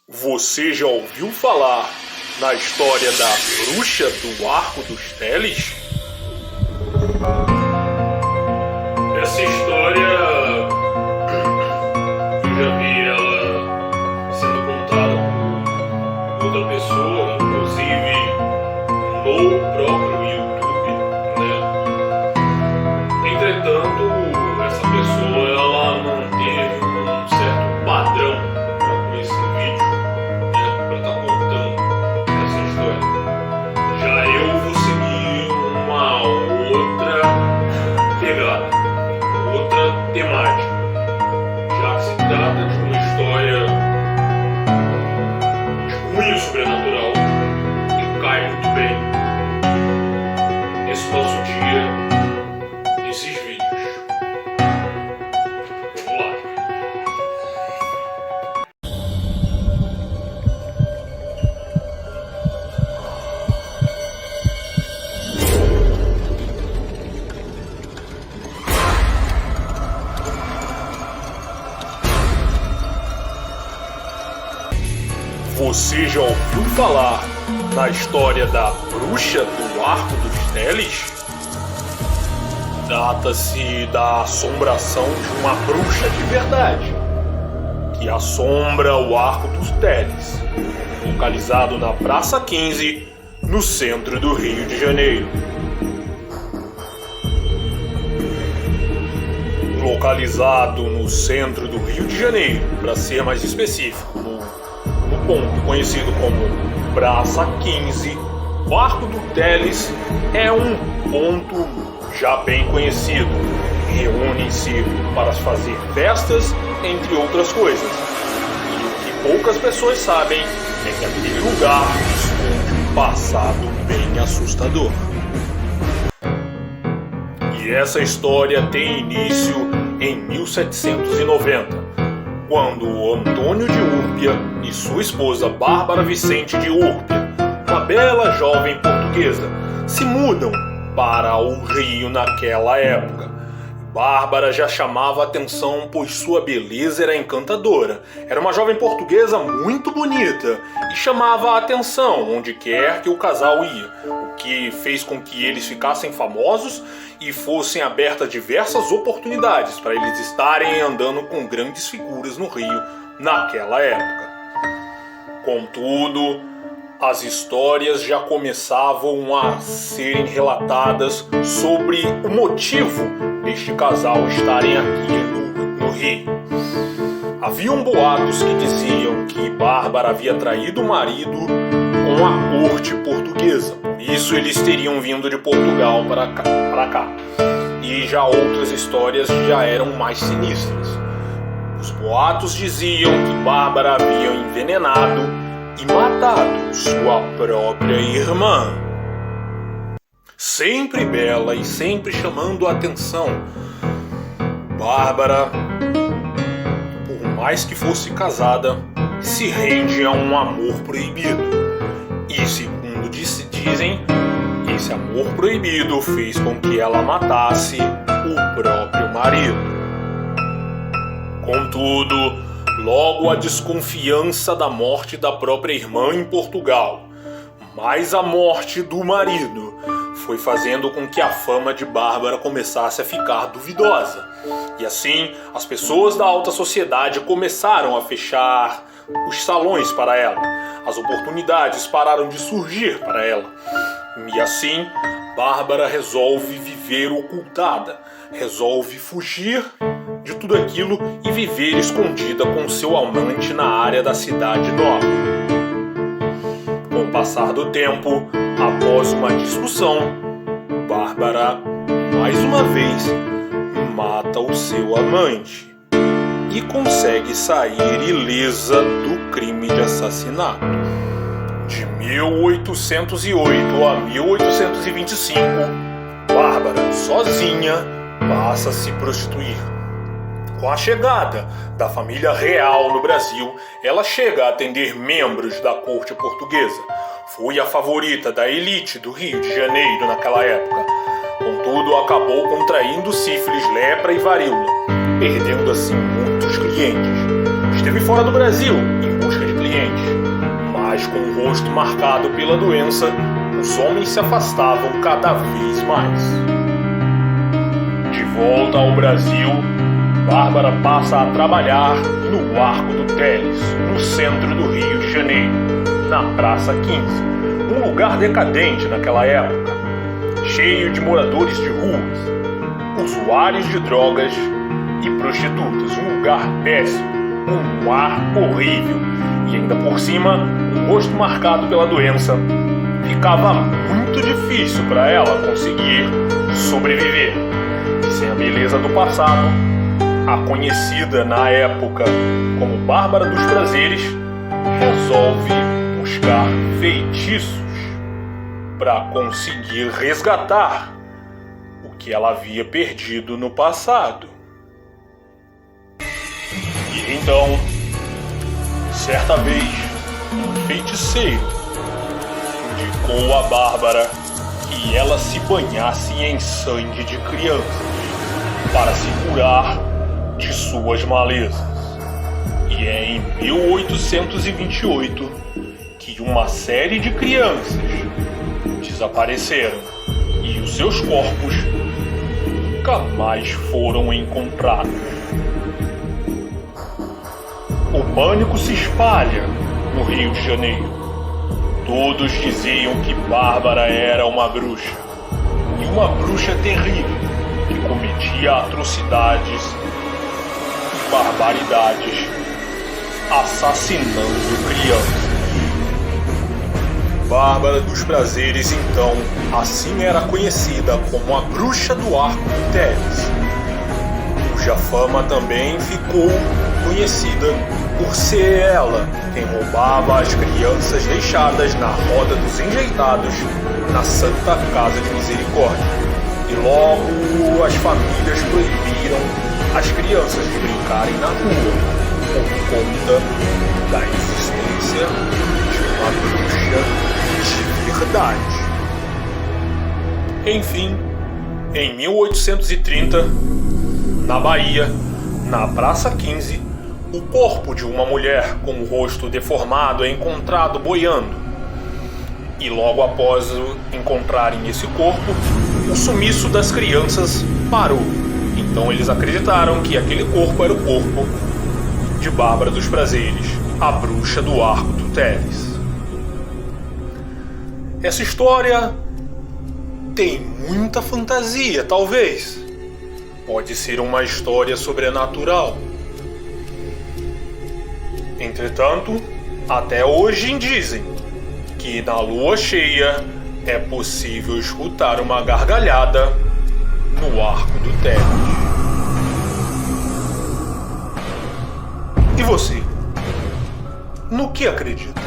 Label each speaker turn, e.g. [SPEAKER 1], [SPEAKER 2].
[SPEAKER 1] Você já ouviu falar na história da bruxa do Arco dos Teles? Essa história eu já vi ela sendo contada por outra pessoa, inclusive no próprio YouTube, né? Entretanto, essa pessoa ela manteve um certo padrão com esse vídeo, né, para estar contando essa história. Já eu vou seguir uma outra pegada, outra temática, já que se trata de uma história de cunho sobrenatural e cai muito bem nesse nosso dia, nesses vídeos. Vamos lá. Você já ouviu falar na história da bruxa do Arco dos Teles? Trata-se da assombração de uma bruxa de verdade, que assombra o Arco dos Teles, localizado na Praça 15, no centro do Rio de Janeiro. Localizado no centro do Rio de Janeiro, para ser mais específico, no ponto conhecido como Praça 15, o Arco do Teles é um ponto já bem conhecido. Reúnem-se para fazer festas, entre outras coisas. E o que poucas pessoas sabem é que aquele lugar esconde um passado bem assustador. E essa história tem início em 1790, quando Antônio de Urpia e sua esposa Bárbara Vicente de Urpia, uma bela jovem portuguesa, se mudam para o Rio naquela época. Bárbara já chamava atenção, pois sua beleza era encantadora. Era uma jovem portuguesa muito bonita e chamava a atenção onde quer que o casal ia, o que fez com que eles ficassem famosos e fossem abertas diversas oportunidades para eles estarem andando com grandes figuras no Rio naquela época. Contudo, as histórias já começavam a serem relatadas sobre o motivo deste casal estarem aqui no Rio. Haviam boatos que diziam que Bárbara havia traído o marido com a corte portuguesa, por isso eles teriam vindo de Portugal para cá. E já outras histórias já eram mais sinistras. Os boatos diziam que Bárbara havia envenenado e matado sua própria irmã. Sempre bela e sempre chamando a atenção, Bárbara, por mais que fosse casada, se rende a um amor proibido. E segundo dizem, esse amor proibido fez com que ela matasse o próprio marido. Contudo, logo a desconfiança da morte da própria irmã em Portugal, mais a morte do marido, foi fazendo com que a fama de Bárbara começasse a ficar duvidosa. E assim, as pessoas da alta sociedade começaram a fechar os salões para ela. As oportunidades pararam de surgir para ela. E assim, Bárbara resolve viver ocultada, resolve fugir de tudo aquilo e viver escondida com seu amante na área da cidade nova. Com o passar do tempo, após uma discussão, Bárbara, mais uma vez, mata o seu amante e consegue sair ilesa do crime de assassinato. De 1808 a 1825, Bárbara, sozinha, passa a se prostituir. Com a chegada da família real no Brasil, ela chega a atender membros da corte portuguesa. Foi a favorita da elite do Rio de Janeiro naquela época. Contudo, acabou contraindo sífilis, lepra e varíola, perdendo assim muitos clientes. Esteve fora do Brasil em busca de clientes, mas com o rosto marcado pela doença, os homens se afastavam cada vez mais. De volta ao Brasil, Bárbara passa a trabalhar no Arco do Teles, no centro do Rio de Janeiro, na Praça 15, um lugar decadente naquela época, cheio de moradores de ruas, usuários de drogas e prostitutas, um lugar péssimo, um ar horrível e ainda por cima um rosto marcado pela doença. Ficava muito difícil para ela conseguir sobreviver. E sem a beleza do passado, a conhecida na época como Bárbara dos Prazeres resolve buscar feitiços para conseguir resgatar o que ela havia perdido no passado. E então, certa vez, um feiticeiro indicou a Bárbara que ela se banhasse em sangue de crianças para se curar de suas malezas. E é em 1828 que uma série de crianças desapareceram e os seus corpos nunca mais foram encontrados. O pânico se espalha no Rio de Janeiro. Todos diziam que Bárbara era uma bruxa, e uma bruxa terrível que cometia atrocidades e barbaridades, assassinando crianças. Bárbara dos Prazeres, então, assim era conhecida como a Bruxa do Arco do Teles, cuja fama também ficou conhecida por ser ela quem roubava as crianças deixadas na roda dos enjeitados na Santa Casa de Misericórdia. E logo as famílias proibiram as crianças de brincarem na rua por conta da existência de uma bruxa de verdade. Enfim, em 1830, na Bahia, na Praça 15, o corpo de uma mulher com o rosto deformado é encontrado boiando. E logo após encontrarem esse corpo, o sumiço das crianças parou. Então eles acreditaram que aquele corpo era o corpo de Bárbara dos Prazeres, a Bruxa do Arco do Teles. Essa história tem muita fantasia, talvez. Pode ser uma história sobrenatural. Entretanto, até hoje dizem que na lua cheia é possível escutar uma gargalhada no Arco do Teles. E você? No que acredita?